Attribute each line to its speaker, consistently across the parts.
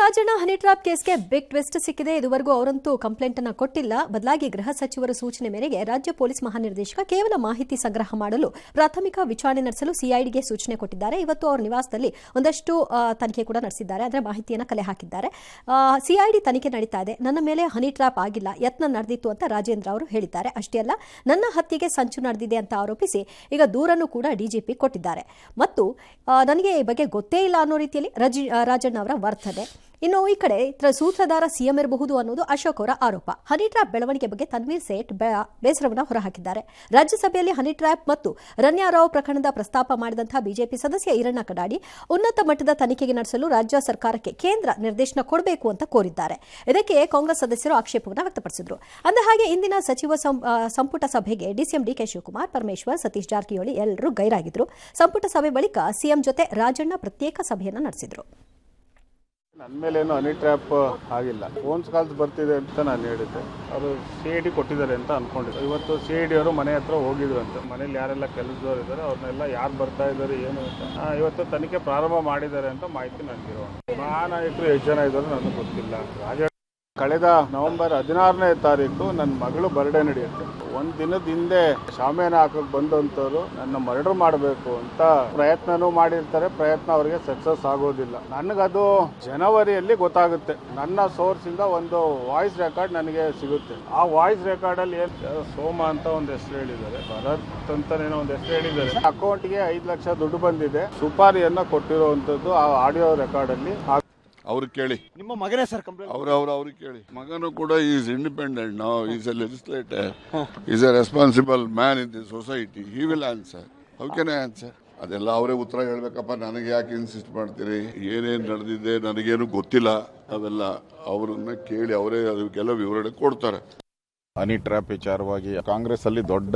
Speaker 1: Rajanna honey trap ಕೇಸ್ಗೆ big twist ಸಿಕ್ಕಿದೆ. ಇದುವರೆಗೂ ಅವರಂತೂ ಕಂಪ್ಲೇಂಟ್ ಅನ್ನು ಕೊಟ್ಟಿಲ್ಲ. ಬದಲಾಗಿ ಗೃಹ ಸಚಿವರ ಸೂಚನೆ ಮೇರೆಗೆ ರಾಜ್ಯ ಪೊಲೀಸ್ ಮಹಾನಿರ್ದೇಶಕ ಕೇವಲ ಮಾಹಿತಿ ಸಂಗ್ರಹ ಮಾಡಲು ಪ್ರಾಥಮಿಕ ವಿಚಾರಣೆ ನಡೆಸಲು ಸಿಐಡಿಗೆ ಸೂಚನೆ ಕೊಟ್ಟಿದ್ದಾರೆ. ಇವತ್ತು ಅವರ ನಿವಾಸದಲ್ಲಿ ಒಂದಷ್ಟು ತನಿಖೆ ಕೂಡ ನಡೆಸಿದ್ದಾರೆ. ಅಂದರೆ ಮಾಹಿತಿಯನ್ನು ಕಲೆ ಹಾಕಿದ್ದಾರೆ. ಸಿಐಡಿ ತನಿಖೆ ನಡೀತಾ ಇದೆ. ನನ್ನ ಮೇಲೆ ಹನಿ ಟ್ರಾಪ್ ಆಗಿಲ್ಲ, ಯತ್ನ ನಡೆದಿತ್ತು ಅಂತ ರಾಜೇಂದ್ರ ಅವರು ಹೇಳಿದ್ದಾರೆ. ಅಷ್ಟೇ ಅಲ್ಲ, ನನ್ನ ಹತ್ಯೆಗೆ ಸಂಚು ನಡೆದಿದೆ ಅಂತ ಆರೋಪಿಸಿ ಈಗ ದೂರನ್ನು ಕೂಡ ಡಿಜಿಪಿ ಕೊಟ್ಟಿದ್ದಾರೆ. ಮತ್ತು ನನಗೆ ಈ ಬಗ್ಗೆ ಗೊತ್ತೇ ಇಲ್ಲ ಅನ್ನೋ ರೀತಿಯಲ್ಲಿ ರಾಜಣ್ಣ ಅವರ ವರ್ತನೆ. ಇನ್ನು ಈ ಕಡೆ ಸೂತ್ರಧಾರ ಸಿಎಂ ಇರಬಹುದು ಅನ್ನೋದು ಅಶೋಕ್ ಅವರ ಆರೋಪ. ಹನಿ ಟ್ರ್ಯಾಪ್ ಬೆಳವಣಿಗೆ ಬಗ್ಗೆ ತನ್ವೀರ್ ಸೇಠ್ ಬೇಸರವನ್ನು ಹೊರಹಾಕಿದ್ದಾರೆ. ರಾಜ್ಯಸಭೆಯಲ್ಲಿ ಹನಿ ಟ್ರ್ಯಾಪ್ ಮತ್ತು ರನ್ಯಾರಾವ್ ಪ್ರಕರಣದ ಪ್ರಸ್ತಾಪ ಮಾಡಿದಂತಹ ಬಿಜೆಪಿ ಸದಸ್ಯ ಈರಣ್ಣ ಕಡಾಡಿ ಉನ್ನತ ಮಟ್ಟದ ತನಿಖೆಗೆ ನಡೆಸಲು ರಾಜ್ಯ ಸರ್ಕಾರಕ್ಕೆ ಕೇಂದ್ರ ನಿರ್ದೇಶನ ಕೊಡಬೇಕು ಅಂತ ಕೋರಿದ್ದಾರೆ. ಇದಕ್ಕೆ ಕಾಂಗ್ರೆಸ್ ಸದಸ್ಯರು ಆಕ್ಷೇಪವನ್ನು ವ್ಯಕ್ತಪಡಿಸಿದರು. ಅಂದಹಾಗೆ ಇಂದಿನ ಸಚಿವ ಸಂಪುಟ ಸಭೆಗೆ ಡಿಸಿಎಂ ಡಿಕೆ ಶಿವಕುಮಾರ್, ಪರಮೇಶ್ವರ್, ಸತೀಶ್ ಜಾರಕಿಹೊಳಿ ಎಲ್ಲರೂ ಗೈರಾಗಿದ್ದರು. ಸಂಪುಟ ಸಭೆ ಬಳಿಕ ಸಿಎಂ ಜೊತೆ ರಾಜಣ್ಣ ಪ್ರತ್ಯೇಕ ಸಭೆಯನ್ನು ನಡೆಸಿದರು.
Speaker 2: ನನ್ನ ಮೇಲೇನು ಹನಿ ಟ್ರ್ಯಾಪ್ ಆಗಿಲ್ಲ. ಫೋನ್ಸ್ ಕಾಲ್ಸ್ ಬರ್ತಿದೆ ಅಂತ ನಾನು ಹೇಳಿದ್ದೆ. ಅವರು CID ಕೊಟ್ಟಿದ್ದಾರೆ ಅಂತ ಅನ್ಕೊಂಡಿದ್ದೆ. ಇವತ್ತು CID ಅವರು ಮನೆ ಹತ್ರ ಹೋಗಿದ್ರು ಅಂತ. ಮನೇಲಿ ಯಾರೆಲ್ಲ ಕೆಲಸದವರು ಇದ್ದಾರೆ ಅವ್ರನ್ನೆಲ್ಲ ಯಾರು ಬರ್ತಾ ಇದ್ದಾರೆ ಏನು ಅಂತ ಇವತ್ತು ತನಿಖೆ ಪ್ರಾರಂಭ ಮಾಡಿದ್ದಾರೆ ಅಂತ ಮಾಹಿತಿ ನನಗಿರೋ. ಮಹಾನಾಯಕರು ಎಷ್ಟು ಜನ ಇದ್ದಾರೆ ನನಗೆ ಗೊತ್ತಿಲ್ಲ. ಕಳೆದ ನವೆಂಬರ್ 16ನೇ ತಾರೀಕು ನನ್ನ ಮಗಳು ಬರ್ಡೇ ನಡೆಯುತ್ತೆ. ಒಂದು ದಿನದ ಹಿಂದೆ ಶಾಮಿಯಾನ ಹಾಕಕ್ಕೆ ಬಂದಂಥವ್ರು ನನ್ನ ಮರ್ಡರ್ ಮಾಡಬೇಕು ಅಂತ ಪ್ರಯತ್ನನೂ ಮಾಡಿರ್ತಾರೆ. ಪ್ರಯತ್ನ ಅವರಿಗೆ ಸಕ್ಸಸ್ ಆಗೋದಿಲ್ಲ. ನನಗದು ಜನವರಿಯಲ್ಲಿ ಗೊತ್ತಾಗುತ್ತೆ. ನನ್ನ ಸೋರ್ಸಿಂದ ಒಂದು ವಾಯ್ಸ್ ರೆಕಾರ್ಡ್ ನನಗೆ ಸಿಗುತ್ತೆ. ಆ ವಾಯ್ಸ್ ರೆಕಾರ್ಡಲ್ಲಿ ಸೋಮ ಅಂತ ಒಂದು ಹೆಸರು ಹೇಳಿದ್ದಾರೆ, ಭರತ್ ಅಂತಾನೇನೋ ಒಂದು ಹೆಸರು ಹೇಳಿದ್ದಾರೆ. ಅಕೌಂಟ್ಗೆ 5 ಲಕ್ಷ ದುಡ್ಡು ಬಂದಿದೆ. ಸುಪಾರಿಯನ್ನ ಕೊಟ್ಟಿರುವಂಥದ್ದು ಆ ಆಡಿಯೋ ರೆಕಾರ್ಡಲ್ಲಿ.
Speaker 3: ಅವ್ರು ಕೇಳಿ,
Speaker 4: ನಿಮ್ಮ ಮಗನೇ ಸರ್ ಕಂಪ್ಲೇಂಟ್.
Speaker 3: ಅವ್ರಿಗೆ ಕೇಳಿ. ಮಗನು ಕೂಡ is independent now, is A legislator, is A responsible man in the society. He will answer. How can I answer? ಅದೆಲ್ಲ ಅವರೇ ಉತ್ತರ ಹೇಳ್ಬೇಕಪ್ಪ. ನನಗೆ ಯಾಕೆ ಇನ್ಸಿಸ್ಟ್ ಮಾಡ್ತೀರಿ? ಏನೇನು ನಡೆದಿದೆ ನನಗೇನು ಗೊತ್ತಿಲ್ಲ. ಅವೆಲ್ಲ ಅವರನ್ನ ಕೇಳಿ ಅವರೇ ಅದಕ್ಕೆಲ್ಲ ವಿವರಣೆ ಕೊಡ್ತಾರೆ.
Speaker 5: ಹನಿ ಟ್ರ್ಯಾಪ್ ವಿಚಾರವಾಗಿ ಕಾಂಗ್ರೆಸ್ ಅಲ್ಲಿ ದೊಡ್ಡ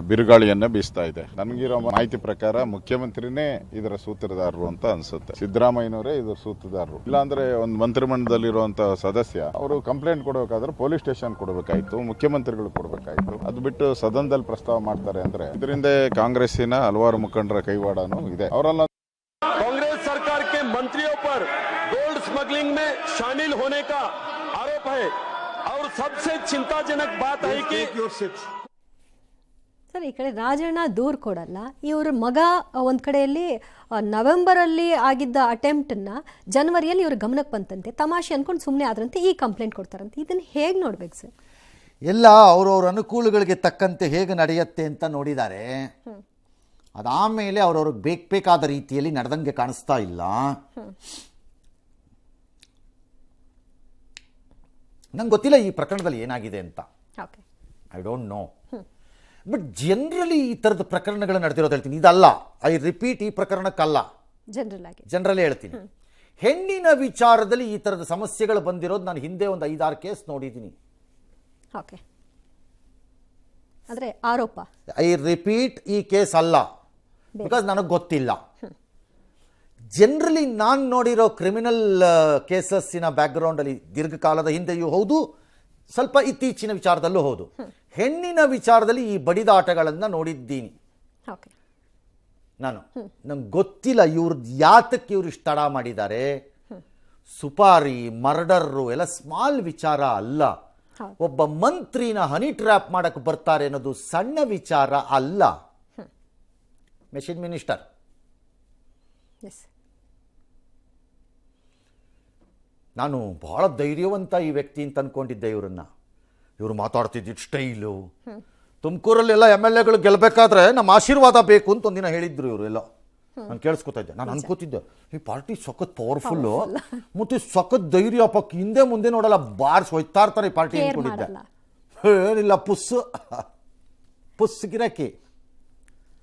Speaker 5: ಬಿರುಗಾಳಿಯನ್ನ ಬೀಸ್ತಾ ಇದೆ. ನನಗಿರೋ ಮಾಹಿತಿ ಪ್ರಕಾರ ಮುಖ್ಯಮಂತ್ರಿನೇ ಇದರ ಸೂತ್ರಧಾರರು ಅಂತ ಅನ್ಸುತ್ತೆ. ಸಿದ್ದರಾಮಯ್ಯನವರೇ ಇದರ ಸೂತ್ರಧಾರರು. ಇಲ್ಲಾಂದ್ರೆ ಒಂದು ಮಂತ್ರಿಮಂಡಲದಲ್ಲಿರುವಂತಹ ಸದಸ್ಯ ಅವರು ಕಂಪ್ಲೇಂಟ್ ಕೊಡಬೇಕಾದ್ರೆ ಪೊಲೀಸ್ ಸ್ಟೇಷನ್ ಕೊಡಬೇಕಾಯ್ತು, ಮುಖ್ಯಮಂತ್ರಿಗಳು ಕೊಡಬೇಕಾಯ್ತು. ಅದು ಬಿಟ್ಟು ಸದನದಲ್ಲಿ ಪ್ರಸ್ತಾವ ಮಾಡ್ತಾರೆ ಅಂದ್ರೆ ಇದರಿಂದ ಕಾಂಗ್ರೆಸ್ಸಿನ ಹಲವಾರು ಮುಖಂಡರ ಕೈವಾಡನೂ ಇದೆ. ಅವರೆಲ್ಲ
Speaker 4: कांग्रेस सरकार के मंत्रियों पर गोल्ड स्मगलिंग में शामिल होने का आरोप है और सबसे चिंताजनक बात है कि
Speaker 1: ಸರ್, ಈ ಕಡೆ ರಾಜಣ್ಣ ದೂರು ಕೊಡಲ್ಲ. ಇವ್ರ ಮಗ ಒಂದು ಕಡೆಯಲ್ಲಿ ನವೆಂಬರಲ್ಲಿ ಆಗಿದ್ದ ಅಟೆಂಪ್ಟನ್ನು ಜನವರಿಯಲ್ಲಿ ಇವ್ರ ಗಮನಕ್ಕೆ ಬಂತಂತೆ. ತಮಾಷೆ ಅನ್ಕೊಂಡು ಸುಮ್ಮನೆ ಆದ್ರಂತೆ. ಈ ಕಂಪ್ಲೇಂಟ್ ಕೊಡ್ತಾರಂತೆ. ಇದನ್ನು ಹೇಗೆ ನೋಡ್ಬೇಕು ಸರ್?
Speaker 6: ಎಲ್ಲ ಅವ್ರವ್ರ ಅನುಕೂಲಗಳಿಗೆ ತಕ್ಕಂತೆ ಹೇಗೆ ನಡೆಯುತ್ತೆ ಅಂತ ನೋಡಿದ್ದಾರೆ. ಅದಾದಮೇಲೆ ಅವ್ರವ್ರಿಗೆ ಬೇಕಾದ ರೀತಿಯಲ್ಲಿ ನಡೆದಂಗೆ ಕಾಣಿಸ್ತಾ ಇಲ್ಲ. ನಂಗೆ ಗೊತ್ತಿಲ್ಲ ಈ ಪ್ರಕರಣದಲ್ಲಿ ಏನಾಗಿದೆ ಅಂತ. I don't know. But generally ಈ ಥರದ ಪ್ರಕರಣಗಳು ನಡೆದಿರೋದು ಹೇಳ್ತೀನಿ. ಇದಲ್ಲ, ಐ ರಿಪೀಟ್, ಈ ಪ್ರಕರಣಕ್ಕಲ್ಲ, ಜನರಲಿ ಹೇಳ್ತೀನಿ. ಹೆಣ್ಣಿನ ವಿಚಾರದಲ್ಲಿ ಈ ಥರದ ಸಮಸ್ಯೆಗಳು ಬಂದಿರೋದು ನಾನು ಹಿಂದೆ ಒಂದು 5-6 ಕೇಸ್ ನೋಡಿದ್ದೀನಿ.
Speaker 1: ಆರೋಪ,
Speaker 6: ಐ ರಿಪೀಟ್, ಈ ಕೇಸ್ ಅಲ್ಲ, ಬಿಕಾಸ್ ನನಗೆ ಗೊತ್ತಿಲ್ಲ. ಜನರಲಿ ನಾನು ನೋಡಿರೋ ಕ್ರಿಮಿನಲ್ ಕೇಸಸ್ಸಿನ ಬ್ಯಾಕ್ಗ್ರೌಂಡಲ್ಲಿ ದೀರ್ಘಕಾಲದ ಹಿಂದೆಯೂ ಹೌದು, ಸ್ವಲ್ಪ ಇತ್ತೀಚಿನ ವಿಚಾರದಲ್ಲೂ ಹೌದು, ಹೆಣ್ಣಿನ ವಿಚಾರದಲ್ಲಿ ಈ ಬಡಿದಾಟಗಳನ್ನು ನೋಡಿದ್ದೀನಿ ನಾನು. ನಂಗೆ ಗೊತ್ತಿಲ್ಲ ಇವ್ರದ್ದು ಯಾತಕ್ಕೆ ಇವ್ರು ಇಷ್ಟು ತಡ ಮಾಡಿದ್ದಾರೆ. ಸುಪಾರಿ, ಮರ್ಡರು ಎಲ್ಲ ಸ್ಮಾಲ್ ವಿಚಾರ ಅಲ್ಲ. ಒಬ್ಬ ಮಂತ್ರಿನ ಹನಿ ಟ್ರ್ಯಾಪ್ ಮಾಡಕ್ಕೆ ಬರ್ತಾರೆ ಅನ್ನೋದು ಸಣ್ಣ ವಿಚಾರ ಅಲ್ಲ. ಮೆಷಿನ್ ಮಿನಿಸ್ಟರ್, ನಾನು ಬಹಳ ಧೈರ್ಯವಂತ ಈ ವ್ಯಕ್ತಿ ಅಂತ ಅನ್ಕೊಂಡಿದ್ದೆ ಇವ್ರನ್ನ. ಇವರು ಮಾತಾಡ್ತಿದ್ದಿದ್ದು ಸ್ಟೈಲು. ತುಮಕೂರಲ್ಲೆಲ್ಲ MLAಗಳು ಗೆಲ್ಲಬೇಕಾದ್ರೆ ನಮ್ಮ ಆಶೀರ್ವಾದ ಬೇಕು ಅಂತ ಒಂದಿನ ಹೇಳಿದ್ರು ಇವರು ಎಲ್ಲ. ನಾನು ಕೇಳಿಸ್ಕೊತಾ ಇದ್ದೆ. ನಾನು ಅನ್ಕೋತಿದ್ದೆ ಈ ಪಾರ್ಟಿ ಸಖತ್ ಪವರ್ಫುಲ್ಲು ಮತ್ತು ಸಖತ್ ಧೈರ್ಯ, ಪಕ್ಕ ಹಿಂದೆ ಮುಂದೆ ನೋಡಲ್ಲ, ಬಾರ್ಸ್ ಹೋಯ್ತಾ ಇರ್ತಾರೆ ಈ ಪಾರ್ಟಿ ಅನ್ಕೊಂಡಿದ್ದೆ. ಏನಿಲ್ಲ, ಪುಸ್ ಗಿರಾಕಿ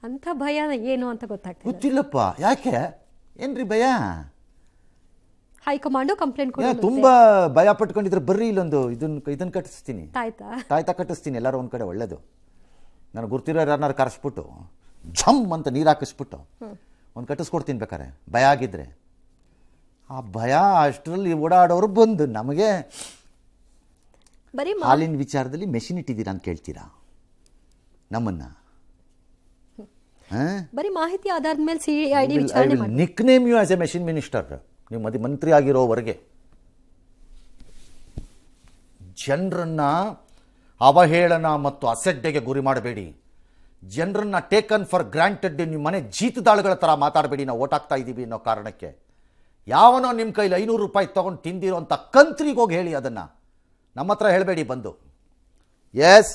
Speaker 1: ಅಂತ ಭಯ ಏನು ಅಂತ
Speaker 6: ಗೊತ್ತಿಲ್ಲಪ್ಪ. ಯಾಕೆ ಏನ್ರಿ ಭಯ?
Speaker 1: ಹೈಕಮಾಂಡು ಕಂಪ್ಲೇಂಟ್ ಕೊಡೋದು.
Speaker 6: ತುಂಬಾ ಭಯ ಪಟ್ಕೊಂಡಿದ್ರೆ ಬರ್ರಿ, ಇಲ್ಲೊಂದು ಇದನ್ನ ಕಟ್ಟಿಸ್ತೀನಿ, ತಾಯ್ತಾ ಕಟ್ಟಿಸ್ತೀನಿ. ಎಲ್ಲರೂ ಒಂದ್ ಕಡೆ ಒಳ್ಳೇದು. ನಾನು ಗುರ್ತಿರೋ ಯಾರನ್ನಾರು ಕರೆಸ್ಬಿಟ್ಟು ಝಮ್ ಅಂತ ನೀರು ಹಾಕಿಸ್ಬಿಟ್ಟು ಒಂದು ಕಟ್ಟಿಸ್ಕೊಡ್ತೀನಿ ಬೇಕಾರೆ, ಭಯ ಆಗಿದ್ರೆ. ಆ ಭಯ ಅಷ್ಟರಲ್ಲಿ ಓಡಾಡೋರು ಬಂದು ನಮಗೆ ಹಾಲಿನ ವಿಚಾರದಲ್ಲಿ ಮೆಷಿನ್ ಇಟ್ಟಿದ್ದೀರಾ ಅಂತ ಕೇಳ್ತೀರಾ ನಮ್ಮನ್ನ?
Speaker 1: ಬರೀ ಮಾಹಿತಿ ಆಧಾರದ ಮೇಲೆ ಸಿಐಡಿ ವಿಚಾರಣೆ ಮಾಡಿ.
Speaker 6: Nick name you as a machine minister. ನೀವು ಮಂತ್ರಿ ಆಗಿರೋವರೆಗೆ ಜನರನ್ನು ಅವಹೇಳನ ಮತ್ತು ಅಸಡ್ಡೆಗೆ ಗುರಿ ಮಾಡಬೇಡಿ. ಜನರನ್ನು ಟೇಕನ್ ಫಾರ್ ಗ್ರಾಂಟೆಡ್ ನಿಮ್ಮ ಮನೆ ಜೀತದಾಳುಗಳ ಥರ ಮಾತಾಡಬೇಡಿ. ನಾವು ಓಟ್ ಹಾಕ್ತಾ ಇದ್ದೀವಿ ಅನ್ನೋ ಕಾರಣಕ್ಕೆ. ಯಾವನೋ ನಿಮ್ಮ ಕೈಲಿ 500 ರೂಪಾಯಿ ತೊಗೊಂಡು ತಿಂದಿರೋ ಅಂಥ ಕಂತ್ರಿಗೆ ಹೋಗಿ ಹೇಳಿ, ಅದನ್ನು ನಮ್ಮ ಹತ್ರ ಹೇಳಬೇಡಿ ಬಂದು. ಎಸ್